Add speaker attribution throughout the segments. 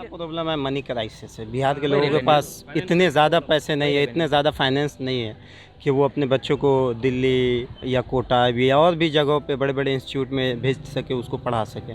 Speaker 1: Problem है money crisis है। बिहार के लोगों के पास इतने ज़्यादा पैसे नहीं है, इतने ज़्यादा फाइनेंस नहीं है कि वो अपने बच्चों को दिल्ली या कोटा या और भी जगहों पे बड़े बड़े इंस्टीट्यूट में भेज सके, उसको पढ़ा सके।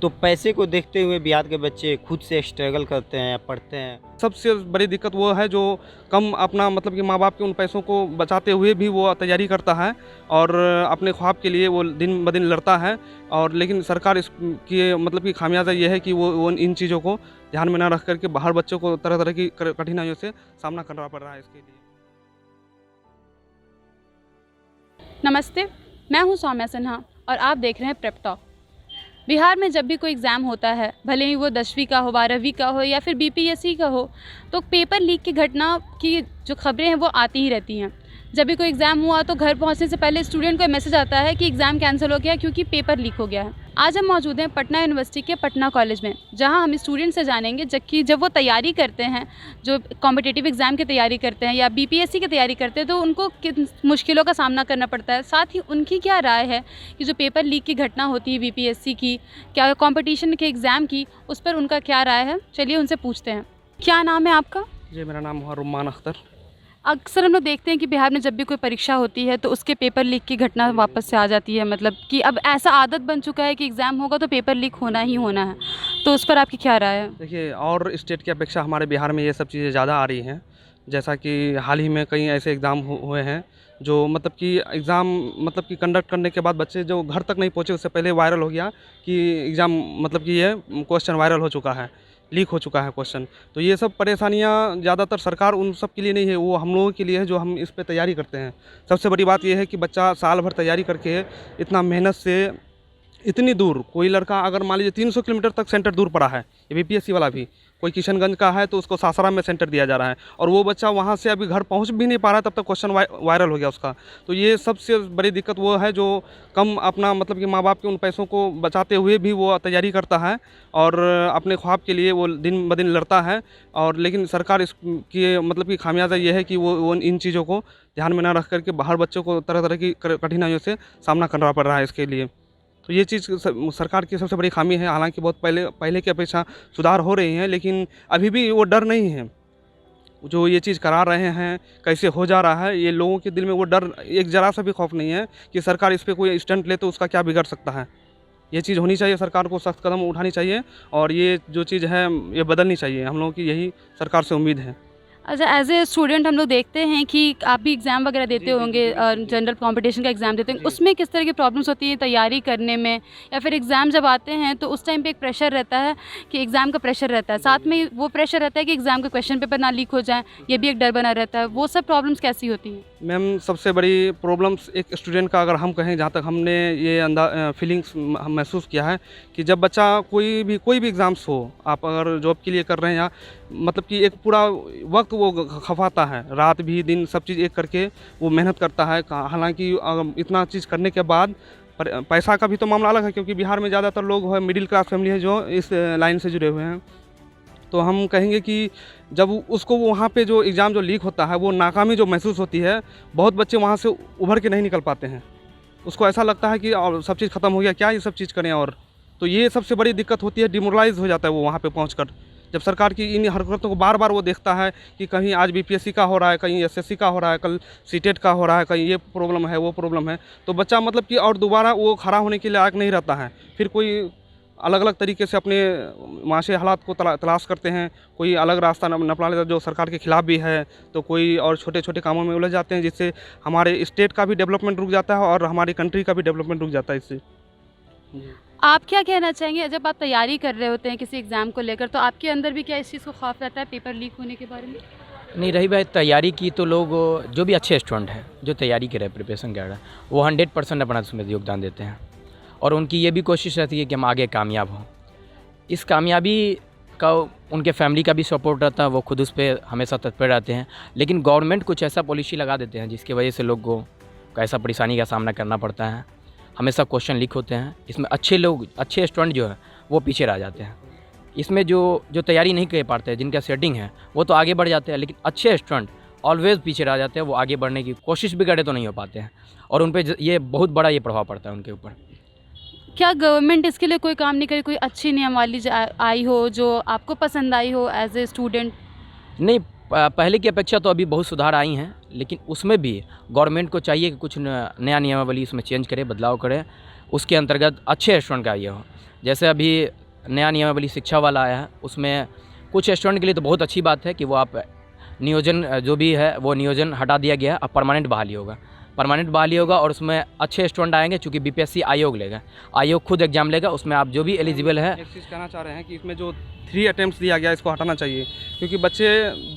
Speaker 1: तो पैसे को देखते हुए बिहार के बच्चे खुद से स्ट्रगल करते हैं या पढ़ते हैं।
Speaker 2: सबसे बड़ी दिक्कत वो है जो कम अपना मतलब कि माँ बाप के उन पैसों को बचाते हुए भी वो तैयारी करता है और अपने ख्वाब के लिए वो दिन ब दिन लड़ता है। और लेकिन सरकार इसकी मतलब कि खामियाजा ये है कि वो इन चीज़ों को ध्यान में ना रख करके बाहर बच्चों को तरह तरह की कठिनाइयों से सामना करना पड़ रहा है इसके लिए।
Speaker 3: नमस्ते, मैं हूं सौम्या सिन्हा और आप देख रहे हैं प्रेप टॉक। बिहार में जब भी कोई एग्ज़ाम होता है, भले ही वो 10वीं का हो, 12वीं का हो या फिर बीपीएससी का हो, तो पेपर लीक की घटना की जो खबरें हैं वो आती ही रहती हैं। जब भी कोई एग्ज़ाम हुआ तो घर पहुंचने से पहले स्टूडेंट को मैसेज आता है कि एग्ज़ाम कैंसिल हो गया क्योंकि पेपर लीक हो गया है। आज हम मौजूद हैं पटना यूनिवर्सिटी के पटना कॉलेज में, जहां हम स्टूडेंट से जानेंगे जबकि जब वो तैयारी करते हैं, जो कॉम्पिटिटिव एग्ज़ाम की तैयारी करते हैं या बीपीएससी की तैयारी करते हैं, तो उनको किन मुश्किलों का सामना करना पड़ता है। साथ ही उनकी क्या राय है कि जो पेपर लीक की घटना होती है बीपीएससी की, क्या कॉम्पिटिशन के एग्ज़ाम की, उस पर उनका क्या राय है। चलिए उनसे पूछते हैं। क्या नाम है आपका?
Speaker 2: जी, मेरा नाम है रुमान अख्तर।
Speaker 3: अक्सर हम लोग देखते हैं कि बिहार में जब भी कोई परीक्षा होती है तो उसके पेपर लीक की घटना वापस से आ जाती है, मतलब कि अब ऐसा आदत बन चुका है कि एग्ज़ाम होगा तो पेपर लीक होना ही होना है। तो उस पर आपकी क्या राय है?
Speaker 2: देखिए, और स्टेट की अपेक्षा हमारे बिहार में ये सब चीज़ें ज़्यादा आ रही हैं। जैसा कि हाल ही में कई ऐसे एग्ज़ाम हुए हैं जो मतलब कि एग्ज़ाम मतलब कि कंडक्ट करने के बाद बच्चे जो घर तक नहीं पहुँचे उससे पहले वायरल हो गया कि एग्ज़ाम मतलब कि ये क्वेश्चन वायरल हो चुका है, लीक हो चुका है क्वेश्चन। तो ये सब परेशानियाँ ज़्यादातर सरकार उन सब के लिए नहीं है, वो हम लोगों के लिए है जो हम इस पे तैयारी करते हैं। सबसे बड़ी बात ये है कि बच्चा साल भर तैयारी करके इतना मेहनत से इतनी दूर, कोई लड़का अगर मान लीजिए 300 किलोमीटर तक सेंटर दूर पड़ा है, ये बीपीएससी वाला भी, कोई किशनगंज का है तो उसको सासाराम में सेंटर दिया जा रहा है और वो बच्चा वहाँ से अभी घर पहुँच भी नहीं पा रहा, तब तक क्वेश्चन वायरल हो गया उसका। तो ये सबसे बड़ी दिक्कत वो है जो कम अपना मतलब कि माँ बाप के उन पैसों को बचाते हुए भी वो तैयारी करता है और अपने ख्वाब के लिए वो दिन ब दिन लड़ता है। और लेकिन सरकार इसकी मतलब कि खामियाजा ये है कि वो इन चीज़ों को ध्यान में ना रख करके बाहर बच्चों को तरह तरह की कठिनाइयों से सामना करना पड़ रहा है इसके लिए। तो ये चीज़ सरकार की सबसे बड़ी खामी है। हालांकि बहुत पहले की अपेक्षा सुधार हो रही हैं, लेकिन अभी भी वो डर नहीं है जो ये चीज़ करा रहे हैं, कैसे हो जा रहा है, ये लोगों के दिल में वो डर, एक ज़रा सा भी खौफ नहीं है कि सरकार इस पर कोई स्टंट ले तो उसका क्या बिगड़ सकता है। ये चीज़ होनी चाहिए, सरकार को सख्त कदम उठानी चाहिए और ये जो चीज़ है ये बदलनी चाहिए। हम लोगों की यही सरकार से उम्मीद है।
Speaker 3: अच्छा, एज ए स्टूडेंट हम लोग देखते हैं कि आप भी एग्ज़ाम वगैरह देते होंगे, जनरल कंपटीशन का एग्ज़ाम देते हैं, उसमें किस तरह की प्रॉब्लम्स होती हैं तैयारी करने में, या फिर एग्ज़ाम जब आते हैं तो उस टाइम पे एक प्रेशर रहता है कि एग्ज़ाम का प्रेशर रहता है, साथ में वो प्रेशर रहता है कि एग्ज़ाम का क्वेश्चन पेपर ना लीक हो जाए, ये भी एक डर बना रहता है। वो सब प्रॉब्लम्स कैसी होती हैं?
Speaker 2: मैम, सबसे बड़ी प्रॉब्लम्स एक स्टूडेंट का अगर हम कहें, जहाँ तक हमने ये फीलिंग्स महसूस किया है कि जब बच्चा कोई भी एग्ज़ाम्स हो, आप अगर जॉब के लिए कर रहे हैं या मतलब कि एक पूरा वक्त वो खपाता है, रात भी दिन सब चीज़ एक करके वो मेहनत करता है। हालांकि इतना चीज़ करने के बाद पैसा का भी तो मामला अलग है, क्योंकि बिहार में ज़्यादातर लोग है मिडिल क्लास फैमिली है जो इस लाइन से जुड़े हुए हैं। तो हम कहेंगे कि जब उसको वहाँ पे जो एग्ज़ाम जो लीक होता है, वो नाकामी जो महसूस होती है, बहुत बच्चे वहाँ से उभर के नहीं निकल पाते हैं। उसको ऐसा लगता है कि और सब चीज़ ख़त्म हो गया, क्या ये सब चीज़ करें। और तो ये सबसे बड़ी दिक्कत होती है, डिमोरलाइज़ हो जाता है वो वहाँ पे पहुँचकर। जब सरकार की इन हरकतों को बार बार वो देखता है कि कहीं आज बीपीएससी का हो रहा है, कहीं एसएससी का हो रहा है, कल सीटेट का हो रहा है, कहीं ये प्रॉब्लम है, वो प्रॉब्लम है, तो बच्चा मतलब कि और दोबारा वो खड़ा होने के लायक नहीं रहता है। फिर कोई अलग अलग तरीके से अपने माशी हालात को तलाश करते हैं, कोई अलग रास्ता अपना लेता है जो सरकार के खिलाफ भी है, तो कोई और छोटे छोटे कामों में उलझ जाते हैं, जिससे हमारे स्टेट का भी डेवलपमेंट रुक जाता है और हमारी कंट्री का भी डेवलपमेंट रुक जाता है इससे।
Speaker 3: आप क्या कहना चाहेंगे जब आप तैयारी कर रहे होते हैं किसी एग्ज़ाम को लेकर, तो आपके अंदर भी क्या इस चीज़ को खौफ रहता है पेपर लीक होने के बारे में?
Speaker 4: नहीं, रही बात तैयारी की, तो लोग जो भी अच्छे स्टूडेंट हैं जो तैयारी कर रहे हैं, प्रिपरेशन कर रहे हैं, वो 100% अपना उसमें योगदान देते हैं और उनकी ये भी कोशिश रहती है कि हम आगे कामयाब हों। इस कामयाबी का उनके फैमिली का भी सपोर्ट रहता है, वो खुद उस पर हमेशा तत्पर रहते हैं। लेकिन गवर्नमेंट कुछ ऐसा पॉलिसी लगा देते हैं जिसकी वजह से लोगों को ऐसा परेशानी का सामना करना पड़ता है। हमेशा क्वेश्चन लीक होते हैं, इसमें अच्छे लोग, अच्छे स्टूडेंट जो है वो पीछे रह जाते हैं। इसमें जो तैयारी नहीं कर पाते हैं, जिनका सेटिंग है, वो तो आगे बढ़ जाते हैं, लेकिन अच्छे स्टूडेंट ऑलवेज पीछे रह जाते हैं। वो आगे बढ़ने की कोशिश भी करें तो नहीं हो पाते हैं और उन पर ये बहुत बड़ा ये प्रभाव पड़ता है उनके ऊपर।
Speaker 3: क्या गवर्नमेंट इसके लिए कोई काम नहीं करे, कोई अच्छी नियमावली आई हो जो आपको पसंद आई हो एज ए स्टूडेंट?
Speaker 4: नहीं, पहले की अपेक्षा तो अभी बहुत सुधार आई हैं, लेकिन उसमें भी गवर्नमेंट को चाहिए कि कुछ नया नियमावली उसमें चेंज करे, बदलाव करे, उसके अंतर्गत अच्छे रेस्टोरेंट का ये हो। जैसे अभी नया नियमावली शिक्षा वाला आया है, उसमें कुछ रेस्टोरेंट के लिए तो बहुत अच्छी बात है कि वो आप नियोजन जो भी है वो नियोजन हटा दिया गया है, अब परमानेंट बहाली होगा और उसमें अच्छे रेस्टोरेंट आएंगे, चूँकि बीपीएससी आयोग लेगा, आयोग खुद एग्जाम लेगा, उसमें आप जो भी एलिजिबल है।
Speaker 2: एक चीज़ कहना चाह रहे हैं कि इसमें जो 3 अटेम्प्ट्स दिया गया इसको हटाना चाहिए, क्योंकि बच्चे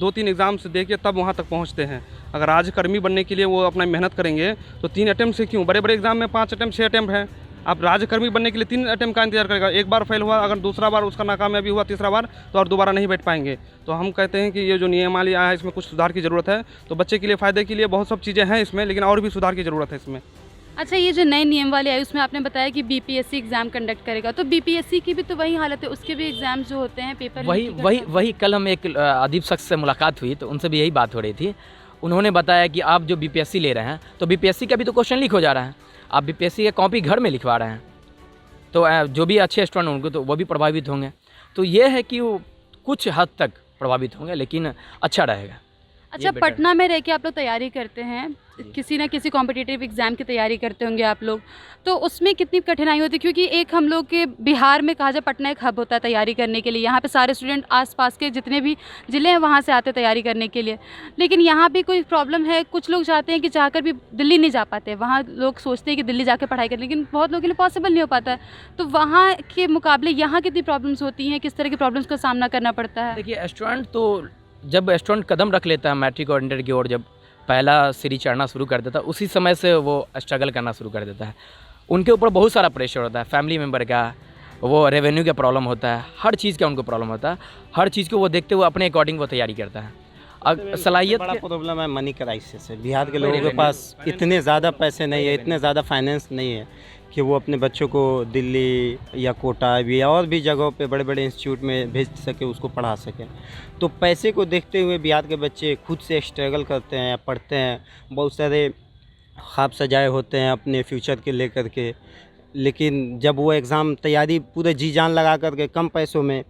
Speaker 2: 2-3 एग्ज़ाम्स दे के तब वहाँ तक पहुँचते हैं। अगर राजकर्मी बनने के लिए वो अपना मेहनत करेंगे तो 3 अटेम्प्ट से क्यों? बड़े बड़े एग्जाम में 5 अटेम्प्ट 6 अटेम्प्ट है। आप राजकर्मी बनने के लिए 3 अटेम्प्ट का इंतजार करेगा। एक बार फेल हुआ, अगर दूसरा बार उसका नाकामयाबी हुआ, तीसरा बार तो और दोबारा नहीं बैठ पाएंगे। तो हम कहते हैं कि ये जो नियमावली आया है इसमें कुछ सुधार की ज़रूरत है। तो बच्चे के लिए फ़ायदे के लिए बहुत सब चीज़ें हैं इसमें, लेकिन और भी सुधार की ज़रूरत है इसमें।
Speaker 3: अच्छा, ये जो नई नियम वाली आई उसमें आपने बताया कि बीपीएससी एग्ज़ाम कंडक्ट करेगा, तो बीपीएससी की भी तो वही हालत है, उसके भी एग्ज़ाम्स जो होते हैं पेपर
Speaker 4: वही कल हम एक अदीब शख्स से मुलाकात हुई तो उनसे भी यही बात हो रही थी। उन्होंने बताया कि आप जो बीपीएससी ले रहे हैं तो बीपीएससी का भी तो क्वेश्चन लीक हो जा रहा है, आप बीपीएससी का कॉपी घर में लिखवा रहे हैं, तो जो भी अच्छे स्टूडेंट होंगे तो वो भी प्रभावित होंगे। तो ये है कि वो कुछ हद तक प्रभावित होंगे, लेकिन अच्छा रहेगा।
Speaker 3: अच्छा, पटना में रह के आप लोग तैयारी करते हैं, किसी ना किसी कॉम्पिटिटिव एग्ज़ाम की तैयारी करते होंगे आप लोग, तो उसमें कितनी कठिनाई होती है? क्योंकि एक हम लोग के बिहार में कहा जाए पटना एक हब होता है तैयारी करने के लिए, यहाँ पे सारे स्टूडेंट आसपास के जितने भी ज़िले हैं वहाँ से आते हैं तैयारी करने के लिए, लेकिन यहाँ भी कोई प्रॉब्लम है। कुछ लोग चाहते हैं कि चाहकर भी दिल्ली नहीं जा पाते, वहाँ लोग सोचते हैं कि दिल्ली जाकर पढ़ाई करें, लेकिन बहुत लोगों के लिए पॉसिबल नहीं हो पाता है। तो वहाँ के मुकाबले यहाँ कितनी प्रॉब्लम्स होती हैं, किस तरह की प्रॉब्लम्स का सामना करना पड़ता है?
Speaker 4: देखिए, स्टूडेंट तो जब स्टूडेंट कदम रख लेता है मैट्रिक और इंटर की ओर, जब पहला सीढ़ी चढ़ना शुरू कर देता है, उसी समय से वो स्ट्रगल करना शुरू कर देता है। उनके ऊपर बहुत सारा प्रेशर होता है, फैमिली मेम्बर का, वो रेवेन्यू का प्रॉब्लम होता है, हर चीज़ का उनको प्रॉब्लम होता है। हर चीज़ को वो देखते हुए अपने अकॉर्डिंग वो तैयारी करता है। अब सलाहियत
Speaker 1: बड़ा प्रॉब्लम है मनी क्राइसिस है। बिहार के लोगों के पास इतने ज़्यादा पैसे नहीं है, इतने ज़्यादा फाइनेंस नहीं है कि वो अपने बच्चों को दिल्ली या कोटा या और भी जगहों पे बड़े बड़े इंस्टीट्यूट में भेज सके, उसको पढ़ा सकें। तो पैसे को देखते हुए बिहार के बच्चे खुद से स्ट्रगल करते हैं, पढ़ते हैं, बहुत सारे ख्वाब सजाए होते हैं अपने फ्यूचर के लेकर के, लेकिन जब वो एग्ज़ाम तैयारी पूरे जी जान लगा करके कम पैसों में,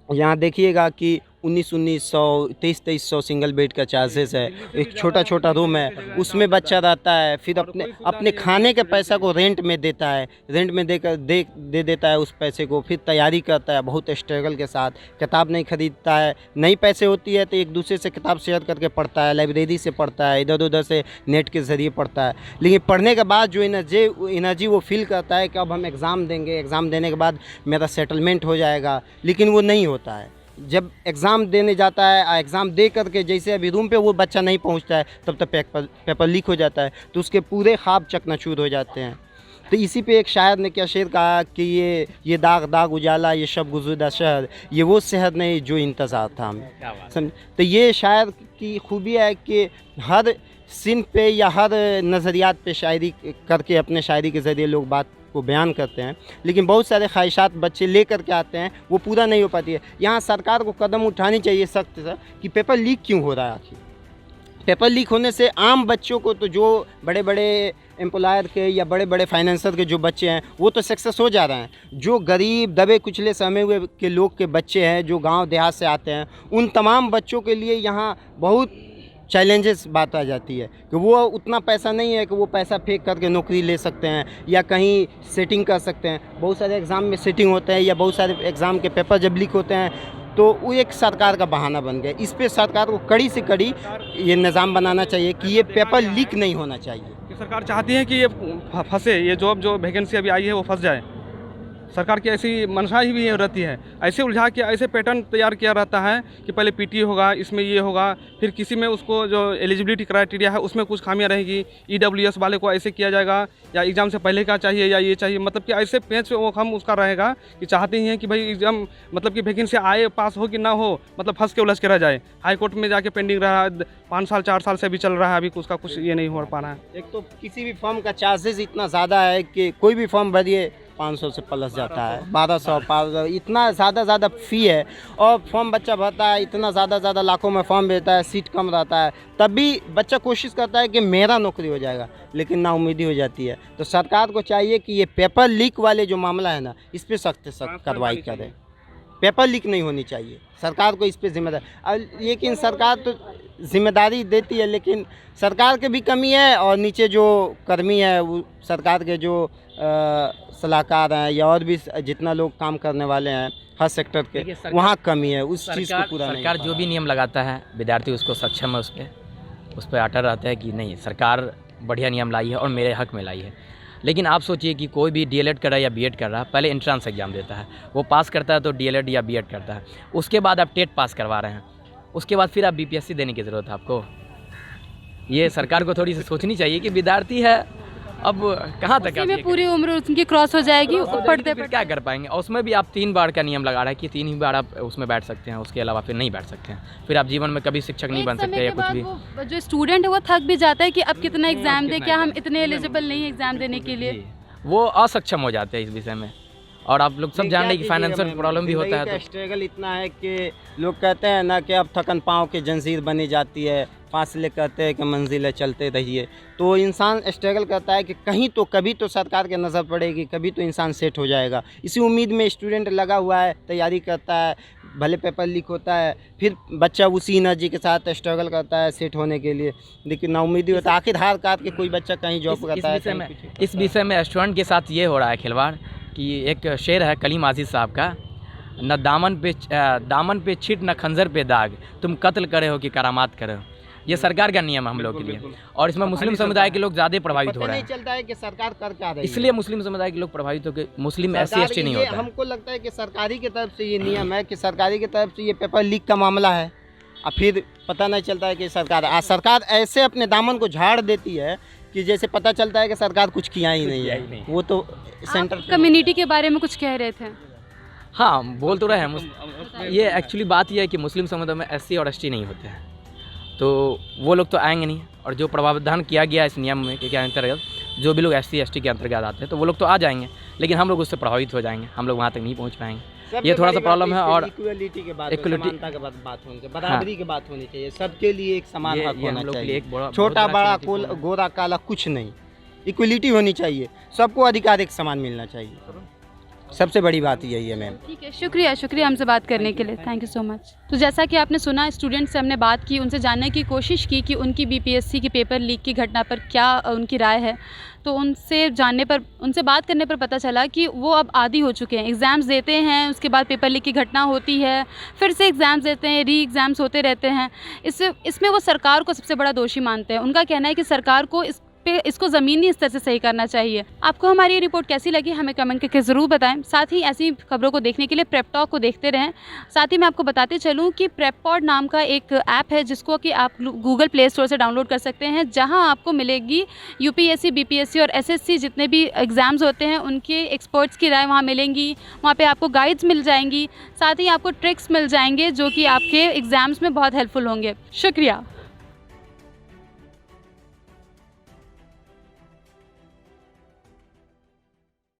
Speaker 1: यहाँ देखिएगा कि 1900 2300 सिंगल बेड का चार्जेस है, एक छोटा छोटा रूम है, उसमें बच्चा रहता है, फिर अपने खाने के पैसा को रेंट में देता है, रेंट में दे देता है उस पैसे को, फिर तैयारी करता है बहुत स्ट्रगल के साथ, किताब नहीं खरीदता है, नई पैसे होती है तो एक दूसरे से किताब शेयर करके पढ़ता है, लाइब्रेरी से पढ़ता है, इधर उधर से नेट के ज़रिए पढ़ता है। लेकिन पढ़ने के बाद जो एनर्जी वो फील करता है कि अब हम एग्ज़ाम देंगे, एग्ज़ाम देने के बाद मेरा सेटलमेंट हो जाएगा, लेकिन वो नहीं होता है। जब एग्ज़ाम देने जाता है, एग्ज़ाम दे करके जैसे अभी रूम पे वो बच्चा नहीं पहुंचता है, तब तक पेपर लीक हो जाता है, तो उसके पूरे ख्वाब चकनाचूर हो जाते हैं। तो इसी पे एक शायर ने क्या शेर कहा कि ये दाग दाग उजाला, ये शब गुज़ुदा शहर, ये वो शहर नहीं जो इंतज़ार था हमें। समझ? तो ये शायर की खूबी है कि हर सिन पे या हर नज़रियात पे शायरी करके अपने शायरी के ज़रिए लोग बात को बयान करते हैं, लेकिन बहुत सारे ख्वाहिशात बच्चे ले करके आते हैं, वो पूरा नहीं हो पाती है। यहाँ सरकार को कदम उठानी चाहिए सख्त से कि पेपर लीक क्यों हो रहा है। आखिर पेपर लीक होने से आम बच्चों को, तो जो बड़े बड़े एम्प्लॉयर के या बड़े बड़े फाइनेंसर के जो बच्चे हैं वो तो सक्सेस हो जा रहे हैं, जो गरीब दबे कुचले समय हुए के लोग के बच्चे हैं जो गाँव देहात से आते हैं, उन तमाम बच्चों के लिए यहाँ बहुत चैलेंजेस बात आ जाती है कि वो उतना पैसा नहीं है कि वो पैसा फेंक करके नौकरी ले सकते हैं या कहीं सेटिंग कर सकते हैं। बहुत सारे एग्ज़ाम में सेटिंग होते हैं या बहुत सारे एग्ज़ाम के पेपर जब लीक होते हैं तो वो एक सरकार का बहाना बन गया। इस पे सरकार को कड़ी से कड़ी ये निज़ाम बनाना चाहिए कि ये पेपर लीक नहीं होना चाहिए।
Speaker 2: कि सरकार चाहती है कि ये फंसे, ये जॉब जो वैकेंसी अभी आई है वो फंस जाए। सरकार की ऐसी मंशा ही भी रहती है, ऐसे उलझा के ऐसे पैटर्न तैयार किया रहता है कि पहले पीटी होगा, इसमें ये होगा, फिर किसी में उसको जो एलिजिबिलिटी क्राइटेरिया है उसमें कुछ खामियां रहेगी, ईडब्ल्यूएस वाले को ऐसे किया जाएगा या एग्ज़ाम से पहले का चाहिए या ये चाहिए, मतलब कि ऐसे पेज पे वो हम उसका रहेगा कि चाहते ही हैं कि भाई एग्ज़ाम मतलब कि वैकेंसी आए, पास हो कि ना हो, मतलब फंस के उलझ के रह जाए। हाई कोर्ट में जाके पेंडिंग रहा, 5 साल 4 साल से भी चल रहा है, अभी उसका कुछ ये नहीं हो पा रहा है।
Speaker 1: एक तो किसी भी फॉर्म का चार्जेस इतना ज़्यादा है कि कोई भी फॉर्म भरिए 500 से प्लस जाता है, 1200 500, इतना ज़्यादा फ़ी है। और फॉर्म बच्चा भरता है, इतना ज़्यादा लाखों में फॉर्म भेजता है, सीट कम रहता है, तब भी बच्चा कोशिश करता है कि मेरा नौकरी हो जाएगा, लेकिन नाउम्मीदी हो जाती है। तो सरकार को चाहिए कि ये पेपर लीक वाले जो मामला है ना, इस पर सख्त कार्रवाई करे। पेपर लीक नहीं होनी चाहिए, सरकार को इस पे जिम्मेदारी। लेकिन सरकार तो जिम्मेदारी देती है, लेकिन सरकार की भी कमी है और नीचे जो कर्मी है वो सरकार के जो सलाहकार हैं या और भी जितना लोग काम करने वाले हैं हर सेक्टर के, वहाँ कमी है, उस चीज़ को पूरा नहीं।
Speaker 4: सरकार जो भी नियम लगाता है विद्यार्थी उसको सक्षम है उस पर अटल रहता है कि नहीं सरकार बढ़िया नियम लाई है और मेरे हक में लाई है। लेकिन आप सोचिए कि कोई भी डीएलएड कर रहा है या बीएड कर रहा है, पहले एंट्रेंस एग्जाम देता है, वो पास करता है तो डीएलएड या बीएड करता है, उसके बाद आप टेट पास करवा रहे हैं, उसके बाद फिर आप बीपीएससी देने की ज़रूरत है आपको। ये सरकार को थोड़ी सी सोचनी चाहिए कि विद्यार्थी है, अब कहाँ तक
Speaker 3: उसी में पूरी उम्र उनकी क्रॉस हो जाएगी, पढ़ते
Speaker 4: फिर क्या कर पाएंगे। और उसमें भी आप 3 बार का नियम लगा रहा है कि 3 ही बार आप उसमें बैठ सकते हैं, उसके अलावा फिर नहीं बैठ सकते हैं, फिर आप जीवन में कभी शिक्षक नहीं बन सकते या कुछ भी।
Speaker 3: वो जो स्टूडेंट है वो थक भी जाता है कि अब कितना एग्जाम दे, क्या हम इतने एलिजिबल नहीं एग्जाम देने के लिए,
Speaker 4: वो असक्षम हो जाते हैं इस विषय में। और आप लोग सब जान रहे हैं कि फाइनेंशियल प्रॉब्लम भी होता है, तो
Speaker 1: स्ट्रगल इतना है कि लोग कहते हैं ना कि अब थकन पाँव की जंजीर बनी जाती है, फासले कहते हैं कि मंजिलें चलते रहिए। तो इंसान स्ट्रगल करता है कि कहीं तो कभी तो सरकार की नज़र पड़ेगी, कभी तो इंसान सेट हो जाएगा। इसी उम्मीद में स्टूडेंट लगा हुआ है, तैयारी करता है, भले पेपर लीक होता है, फिर बच्चा उसी एनर्जी के साथ स्ट्रगल करता है सेट होने के लिए, लेकिन नाउम्मीदी होता है। आखिर हार काट के कोई बच्चा कहीं जॉब करता है।
Speaker 4: इस विषय में स्टूडेंट के साथ ये हो रहा है खिलवाड़ कि एक शेर है कलीम आज़िज़ साहब का, न दामन पे छिट न खंजर पे दाग, तुम कत्ल करे हो कि करामात करे हो। ये सरकार का नियम है हम लोग के लिए, और इसमें मुस्लिम समुदाय के लोग ज़्यादा प्रभावित हो रहे हैं।
Speaker 1: नहीं चलता है कि सरकार कर क्या रही है,
Speaker 4: इसलिए मुस्लिम समुदाय के लोग प्रभावित होकर मुस्लिम SC/ST नहीं होता है।
Speaker 1: हमको लगता है कि सरकारी की तरफ से ये नियम है कि सरकारी की तरफ से ये पेपर लीक का मामला है, और फिर पता नहीं चलता है कि सरकार ऐसे अपने दामन को झाड़ देती है कि जैसे पता चलता है कि सरकार कुछ किया ही नहीं है। वो तो सेंटर
Speaker 3: कम्युनिटी के बारे में कुछ कह रहे थे।
Speaker 4: हाँ, बोल तो रहे हैं। ये एक्चुअली बात यह है कि मुस्लिम समुदाय में SC और ST नहीं होते हैं, तो वो लोग तो आएंगे नहीं। और जो प्रावधान किया गया इस नियम में के अंतर्गत, जो भी लोग SC/ST के अंतर्गत आते हैं तो वो लोग तो आ जाएंगे, लेकिन हम लोग उससे प्रभावित हो जाएंगे, हम लोग वहाँ तक नहीं पहुँच पाएंगे। ये थोड़ा सा प्रॉब्लम है। और
Speaker 1: इक्वलिटी के बाद, समानता के बाद बात होनी चाहिए, बराबरी की बात होनी चाहिए, सबके लिए एक समान हक होना चाहिए, छोटा बड़ा गोरा काला कुछ नहीं, इक्वलिटी होनी चाहिए, सबको अधिकार एक समान मिलना चाहिए, सबसे बड़ी बात यही है मैम।
Speaker 3: ठीक है, शुक्रिया हमसे बात करने के लिए, थैंक यू सो मच। तो जैसा कि आपने सुना, स्टूडेंट से हमने बात की, उनसे जानने की कोशिश की कि उनकी BPSC की पेपर लीक की घटना पर क्या उनकी राय है। तो उनसे बात करने पर पता चला कि वो अब आदी हो चुके हैं, एग्ज़ाम्स देते हैं, उसके बाद पेपर लीक की घटना होती है, फिर से एग्ज़ाम्स देते हैं, री एग्ज़ाम्स होते रहते हैं। इसमें वो सरकार को सबसे बड़ा दोषी मानते हैं। उनका कहना है कि सरकार को इसको ज़मीनी स्तर से सही करना चाहिए। आपको हमारी ये रिपोर्ट कैसी लगी हमें कमेंट करके ज़रूर बताएं। साथ ही ऐसी खबरों को देखने के लिए प्रेप टॉक को देखते रहें। साथ ही मैं आपको बताते चलूं कि प्रेपपॉड नाम का एक ऐप है जिसको कि आप गूगल प्ले स्टोर से डाउनलोड कर सकते हैं, जहां आपको मिलेगी UPSC, BPSC और SSC जितने भी एग्ज़ाम्स होते हैं उनके एक्सपर्ट्स की राय वहाँ मिलेंगी। वहाँ पर आपको गाइड्स मिल जाएंगी, साथ ही आपको ट्रिक्स मिल जाएंगे जो कि आपके एग्ज़ाम्स में बहुत हेल्पफुल होंगे। शुक्रिया।